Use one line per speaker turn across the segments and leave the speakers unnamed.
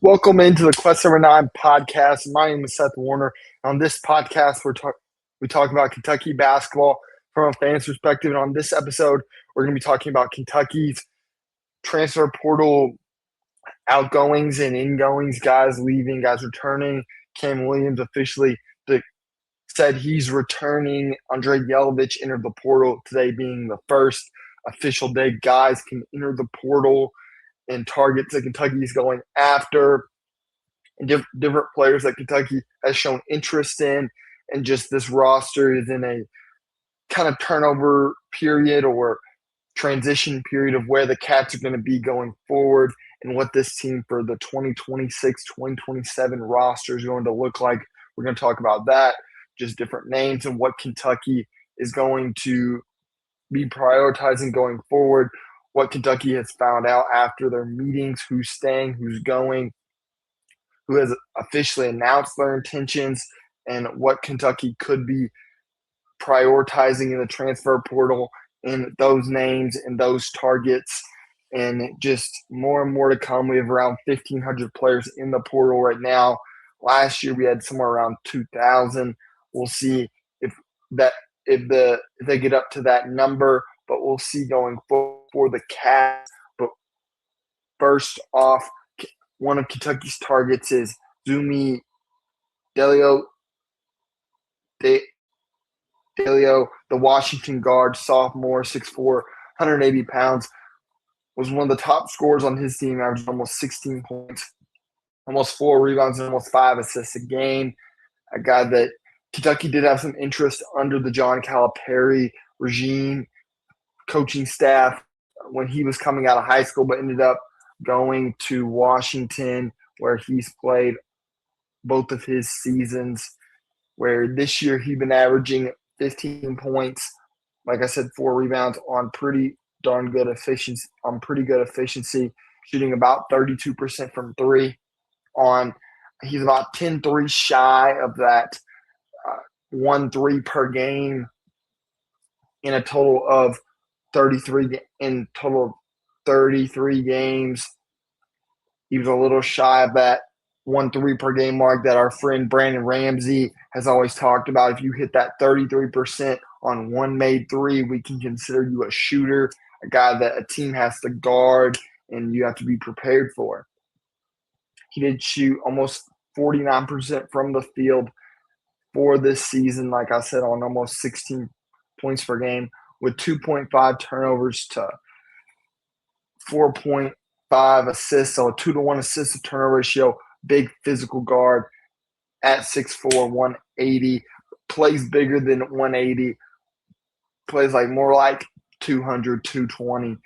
Welcome into the Quest Over Nine podcast. My name is Seth Warner. On this podcast, we talk about Kentucky basketball from a fan's perspective. And on this episode, we're going to be talking about Kentucky's transfer portal outgoings and ingoings, guys leaving, guys returning. Cam Williams officially said he's returning. Andrei Yelovich entered the portal today, being the first official day guys can enter the portal and targets that Kentucky is going after. And different players that Kentucky has shown interest in, and just this roster is in a kind of turnover period or transition period of where the Cats are going to be going forward and what this team for the 2026-2027 roster is going to look like. We're going to talk about that, just different names and what Kentucky is going to be prioritizing going forward, what Kentucky has found out after their meetings, who's staying, who's going, who has officially announced their intentions, and what Kentucky could be prioritizing in the transfer portal, and those names and those targets, and just more and more to come. We have around 1,500 players in the portal right now. Last year we had somewhere around 2,000. We'll see if they get up to that number, but we'll see going forward for the Cats. But first off, one of Kentucky's targets is Zumi Delio, the Washington guard, sophomore, 6'4", 180 pounds, was one of the top scorers on his team, averaged almost 16 points, almost 4 rebounds, and almost 5 assists a game. A guy that Kentucky did have some interest under the John Calipari regime, coaching staff, when he was coming out of high school, but ended up going to Washington, where he's played both of his seasons, where this year he's been averaging 15 points, like I said, 4 rebounds on pretty good efficiency, shooting about 32% from three. He's about 10 threes shy of that 1 3 per game in a total of 33 games. He was a little shy of that 1 3 per game mark that our friend Brandon Ramsey has always talked about. If you hit that 33% on 1 made 3, we can consider you a shooter, a guy that a team has to guard and you have to be prepared for. He did shoot almost 49% from the field for this season, like I said, on almost 16 points per game, with 2.5 turnovers to 4.5 assists, so a 2-to-1 assist to turnover ratio. Big physical guard at 6'4", 180, plays bigger than 180, plays like more like 200, 220,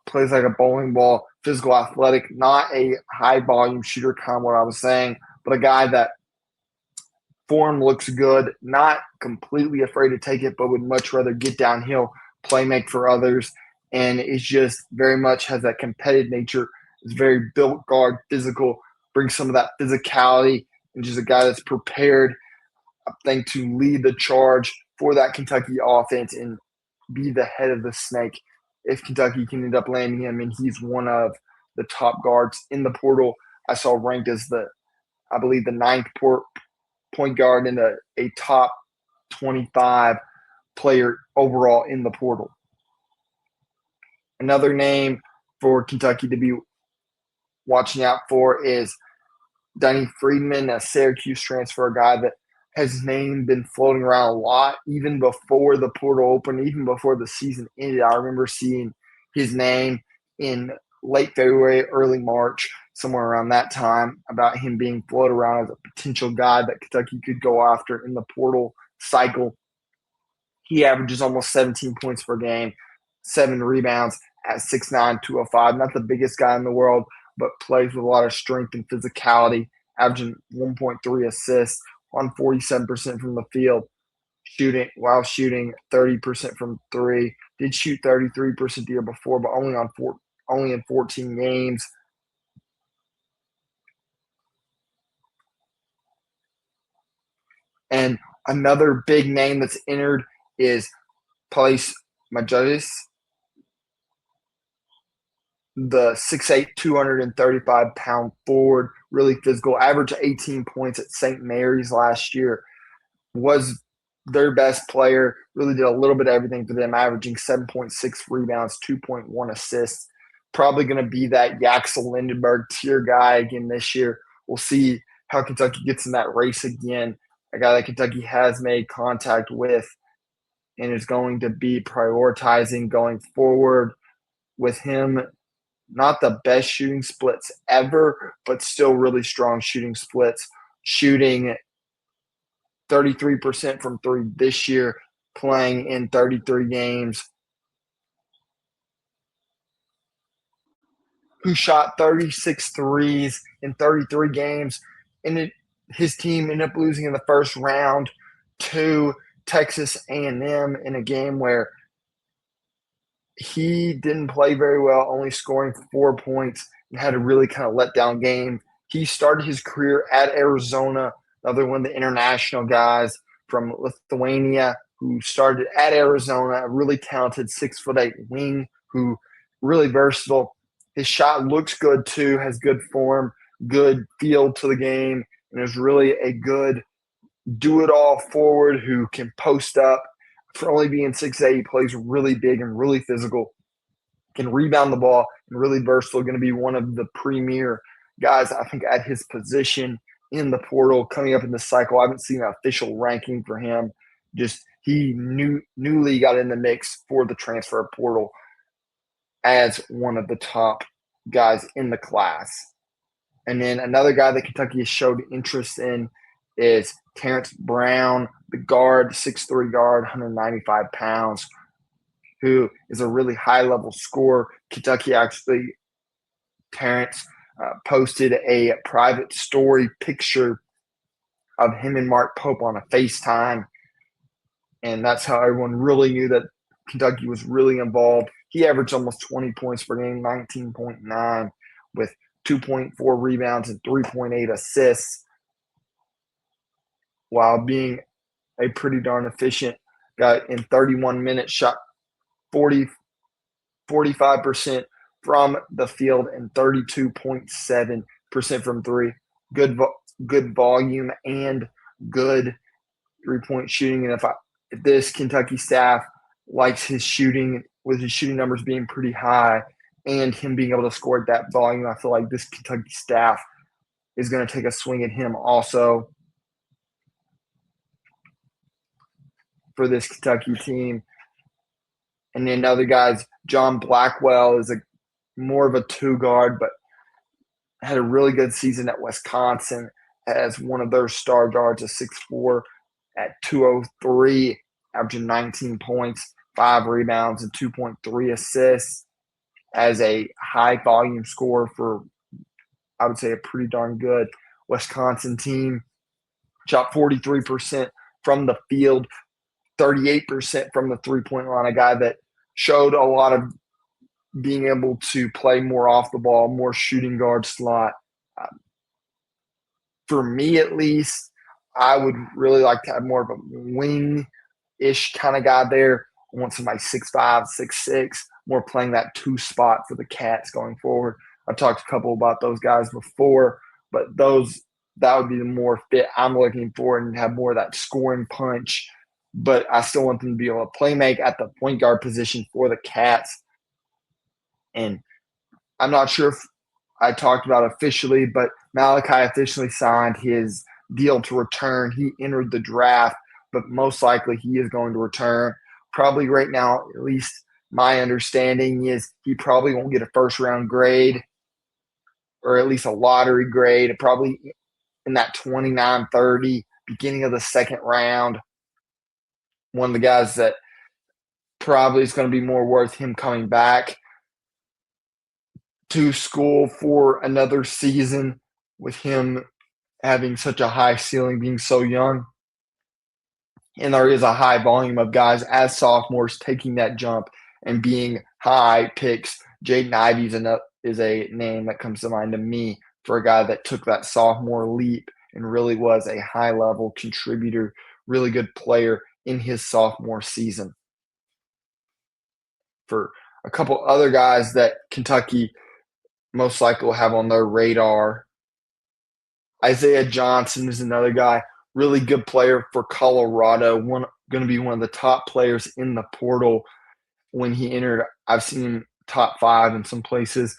plays like a bowling ball, physical, athletic, not a high volume shooter, kind of what I was saying, but a guy that form looks good, not completely afraid to take it, but would much rather get downhill, play make for others, and it's just very much has that competitive nature. Is very built guard, physical, brings some of that physicality, and just a guy that's prepared, I think, to lead the charge for that Kentucky offense and be the head of the snake if Kentucky can end up landing him. And he's one of the top guards in the portal. I saw ranked as I believe, the 9th point guard and a top 25 player overall in the portal. Another name for Kentucky to be watching out for is Danny Freedman, a Syracuse transfer, a guy that has his name been floating around a lot, even before the portal opened, even before the season ended. I remember seeing his name in late February, early March, somewhere around that time, about him being floated around as a potential guy that Kentucky could go after in the portal cycle. He averages almost 17 points per game, 7 rebounds at 6'9", 205. Not the biggest guy in the world, but plays with a lot of strength and physicality, averaging 1.3 assists on 47% from the field, shooting 30% from 3. Did shoot 33% the year before, but only in 14 games. And another big name that's entered is Place Majerus. the 6'8", 235-pound forward, really physical, averaged 18 points at St. Mary's last year, was their best player, really did a little bit of everything for them, averaging 7.6 rebounds, 2.1 assists. Probably going to be that Yaxel Lindenberg tier guy again this year. We'll see how Kentucky gets in that race again, a guy that Kentucky has made contact with and is going to be prioritizing going forward with him. Not the best shooting splits ever, but still really strong shooting splits, shooting 33% from three this year, playing in 33 games, who shot 36 threes in 33 games. And his team ended up losing in the first round to Texas A&M in a game where he didn't play very well, only scoring 4 points, and had a really kind of letdown game. He started his career at Arizona, another one of the international guys from Lithuania who started at Arizona, a really talented 6'8" wing who really versatile. His shot looks good too, has good form, good feel to the game, and is really a good do-it-all forward who can post up. For only being 6'8", he plays really big and really physical, can rebound the ball, and really versatile. Going to be one of the premier guys, I think, at his position in the portal coming up in the cycle. I haven't seen an official ranking for him. Just he newly got in the mix for the transfer portal as one of the top guys in the class. And then another guy that Kentucky has showed interest in is Terrence Brown, the guard, 6'3" guard, 195 pounds, who is a really high-level scorer. Kentucky actually, Terrence posted a private story picture of him and Mark Pope on a FaceTime, and that's how everyone really knew that Kentucky was really involved. He averaged almost 20 points per game, 19.9, with 2.4 rebounds and 3.8 assists, while being a pretty darn efficient guy. In 31 minutes, shot 45% from the field and 32.7% from three. Good volume and good three-point shooting. And if this Kentucky staff likes his shooting, with his shooting numbers being pretty high and him being able to score at that volume, I feel like this Kentucky staff is going to take a swing at him also for this Kentucky team. And then other guys, John Blackwell is more of a two guard, but had a really good season at Wisconsin as one of their star guards, a 6'4" at 203, averaging 19 points, 5 rebounds, and 2.3 assists as a high volume scorer for, I would say, a pretty darn good Wisconsin team. Shot 43% from the field, 38% from the three-point line, a guy that showed a lot of being able to play more off the ball, more shooting guard slot. For me, at least, I would really like to have more of a wing-ish kind of guy there. I want somebody 6'5", 6'6", more playing that two spot for the Cats going forward. I've talked to a couple about those guys before, but that would be the more fit I'm looking for and have more of that scoring punch. But I still want them to be able to play make at the point guard position for the Cats. And I'm not sure if I talked about officially, but Malachi officially signed his deal to return. He entered the draft, but most likely he is going to return. Probably right now, at least my understanding is he probably won't get a first-round grade or at least a lottery grade, probably in that 29, 30, beginning of the second round. One of the guys that probably is going to be more worth him coming back to school for another season with him having such a high ceiling, being so young. And there is a high volume of guys as sophomores taking that jump and being high picks. Jaden Ivey is a name that comes to mind to me for a guy that took that sophomore leap and really was a high-level contributor, really good player in his sophomore season. For a couple other guys that Kentucky most likely will have on their radar. Isaiah Johnson is another guy, really good player for Colorado, going to be one of the top players in the portal when he entered. I've seen him top 5 in some places,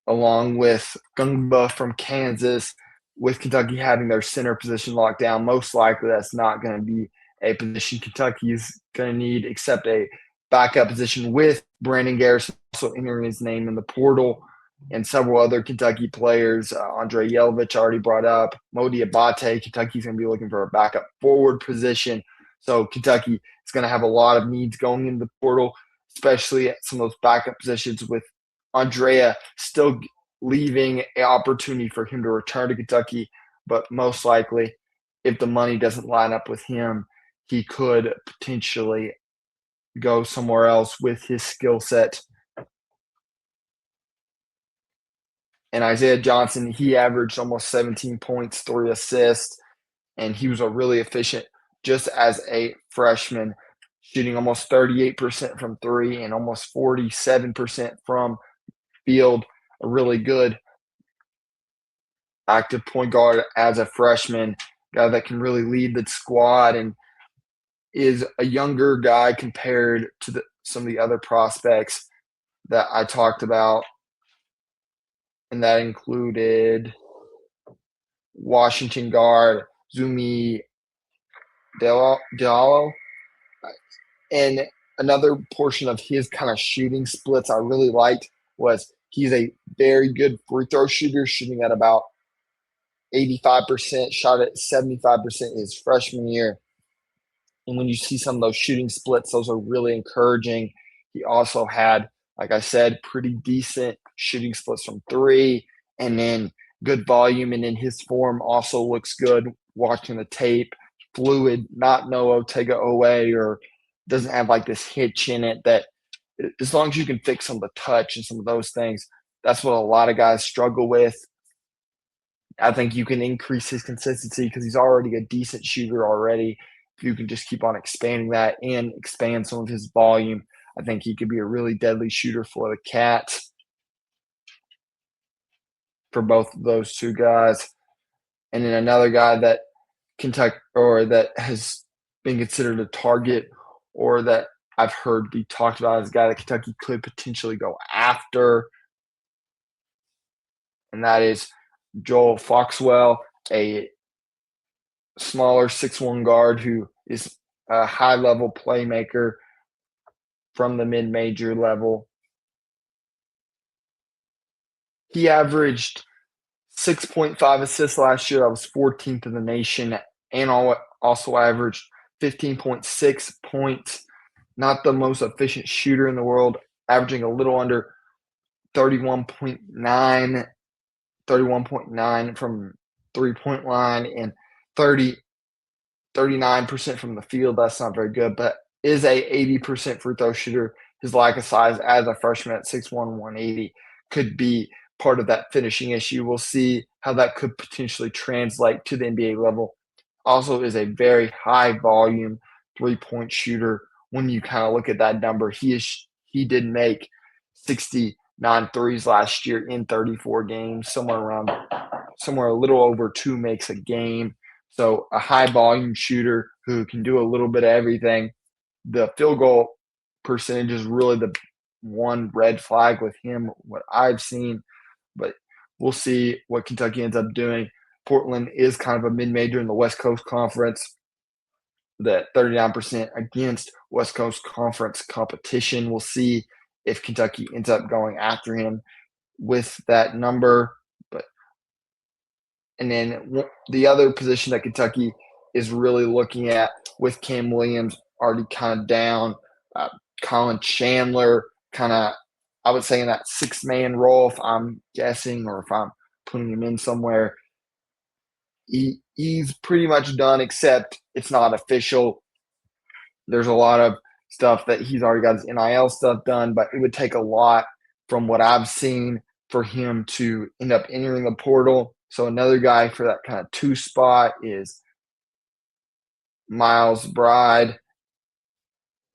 along with Gungba from Kansas. With Kentucky having their center position locked down, most likely that's not going to be a position Kentucky is going to need, except a backup position with Brandon Garrison also entering his name in the portal, and several other Kentucky players. Andre Yelovich already brought up. Mo Diabate, Kentucky's going to be looking for a backup forward position. So Kentucky is going to have a lot of needs going into the portal, especially at some of those backup positions, with Andrea still leaving an opportunity for him to return to Kentucky. But most likely, if the money doesn't line up with him, he could potentially go somewhere else with his skill set. And Isaiah Johnson, he averaged almost 17 points, 3 assists, and he was a really efficient just as a freshman, shooting almost 38% from 3 and almost 47% from field. A really good active point guard as a freshman, guy that can really lead the squad and is a younger guy compared to some of the other prospects that I talked about. And that included Washington guard Zumi Diallo. And another portion of his kind of shooting splits I really liked was he's a very good free throw shooter, shooting at about 85%, shot at 75% his freshman year. And when you see some of those shooting splits, those are really encouraging. He also had, like I said, pretty decent shooting splits from 3, and then good volume. And then his form also looks good watching the tape. Fluid, not no Otega Owe, or doesn't have like this hitch in it. That as long as you can fix some of the touch and some of those things, that's what a lot of guys struggle with. I think you can increase his consistency because he's already a decent shooter already. If you can just keep on expanding that and expand some of his volume, I think he could be a really deadly shooter for the Cats, for both of those two guys. And then another guy that Kentucky, or that has been considered a target, or that I've heard be talked about as a guy that Kentucky could potentially go after, and that is Joel Foxwell, a smaller 6'1" guard who is a high-level playmaker from the mid-major level. He averaged 6.5 assists last year. That was 14th in the nation, and also averaged 15.6 points. Not the most efficient shooter in the world, averaging a little under 31.9 from three-point line, and 39% from the field. That's not very good, but is a 80% free throw shooter. His lack of size as a freshman at 6'1", 180 could be part of that finishing issue. We'll see how that could potentially translate to the NBA level. Also is a very high volume three-point shooter. When you kind of look at that number, he did make 69 threes last year in 34 games, somewhere a little over 2 makes a game. So a high volume shooter who can do a little bit of everything. The field goal percentage is really the one red flag with him, what I've seen, but we'll see what Kentucky ends up doing. Portland is kind of a mid-major in the West Coast Conference, that 39% against West Coast Conference competition. We'll see if Kentucky ends up going after him with that number. And then the other position that Kentucky is really looking at, with Cam Williams already kind of down, Colin Chandler kind of, I would say, in that 6-man role, if I'm guessing, or if I'm putting him in somewhere. He's pretty much done, except it's not official. There's a lot of stuff that he's already got his NIL stuff done, but it would take a lot from what I've seen for him to end up entering the portal. So another guy for that kind of 2 spot is Miles Bride.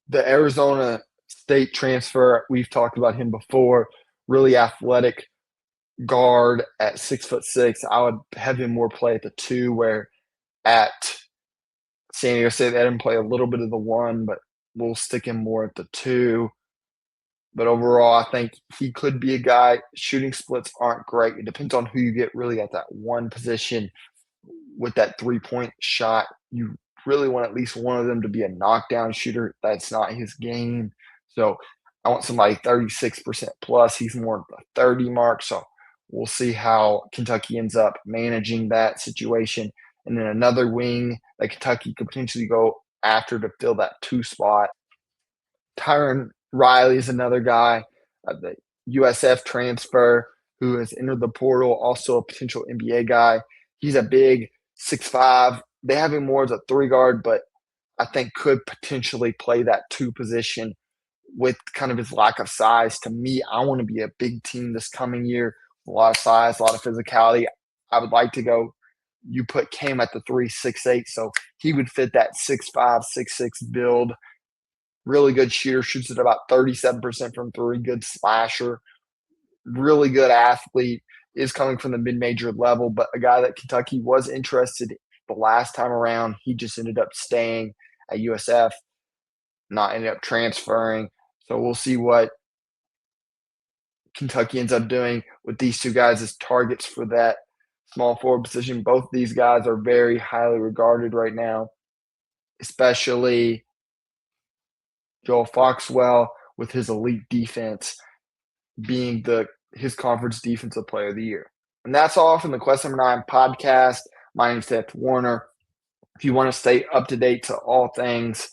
The Arizona State transfer. We've talked about him before. Really athletic guard at 6'6". I would have him more play at the 2, where at San Diego State they had him play a little bit of the 1, but we'll stick him more at the 2. But overall, I think he could be a guy. Shooting splits aren't great. It depends on who you get really at that 1 position. With that 3-point shot, you really want at least one of them to be a knockdown shooter. That's not his game. So I want somebody 36% plus. He's more at the 30 mark. So we'll see how Kentucky ends up managing that situation. And then another wing that Kentucky could potentially go after to fill that 2 spot. Tyron Riley is another guy, the USF transfer who has entered the portal, also a potential NBA guy. He's a big 6'5". They have him more as a 3 guard, but I think could potentially play that 2 position with kind of his lack of size. To me, I want to be a big team this coming year, a lot of size, a lot of physicality. I would like to go. You put Cam at the 3, 6'8", so he would fit that 6'5", 6'6" build. Really good shooter, shoots at about 37% from 3, good slasher, really good athlete, is coming from the mid-major level, but a guy that Kentucky was interested in the last time around. He just ended up staying at USF, not ended up transferring. So we'll see what Kentucky ends up doing with these 2 guys as targets for that small forward position. Both these guys are very highly regarded right now, especially Joel Foxwell with his elite defense being his conference defensive player of the year. And that's all from the Quest Number 9 podcast. My name is Seth Warner. If you want to stay up to date to all things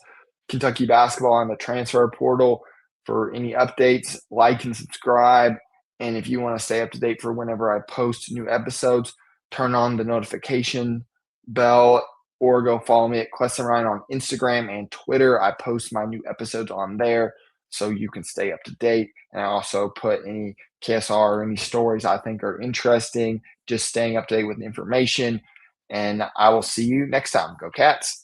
Kentucky basketball on the transfer portal for any updates, like and subscribe. And if you want to stay up to date for whenever I post new episodes, turn on the notification bell or go follow me at Quest Number 9 on Instagram and Twitter. I post my new episodes on there so you can stay up to date. And I also put any KSR or any stories I think are interesting, just staying up to date with information. And I will see you next time. Go Cats.